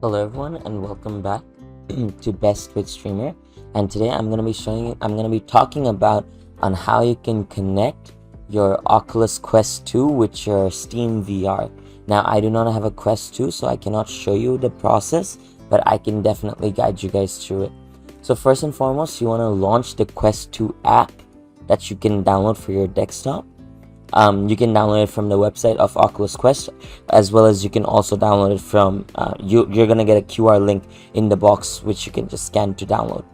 Hello everyone and welcome back to Best with Streamer, and today I'm going to be talking about on how you can connect your Oculus Quest 2 with your Steam VR. Now I do not have a Quest 2, so I cannot show you the process, but I can definitely guide you guys through it. So first and foremost, you want to launch the Quest 2 app that you can download for your desktop. You can download it from the website of Oculus Quest, as well as you can also download it from you're gonna get a QR link in the box which you can just scan to download.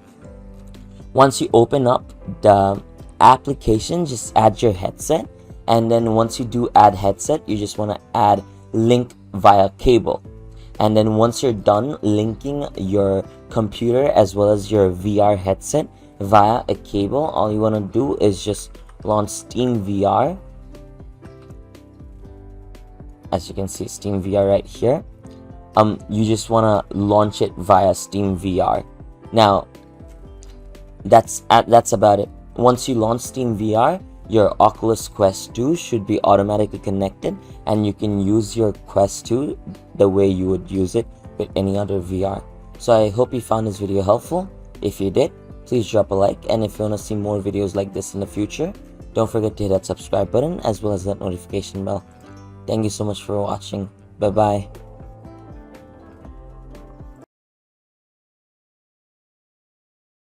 Once you open up the application, just add your headset, and then once you do add headset, you just want to add link via cable. And then once you're done linking your computer as well as your VR headset via a cable, all you want to do is just launch Steam VR. As you can see, Steam VR right here. You just want to launch it via Steam VR. Now that's about it. Once you launch Steam VR, your Oculus Quest 2 should be automatically connected, and you can use your Quest 2 the way you would use it with any other VR. So I hope you found this video helpful. If you did, please drop a like, and if you want to see more videos like this in the future, don't forget to hit that subscribe button as well as that notification bell. Thank you so much for watching. Bye bye.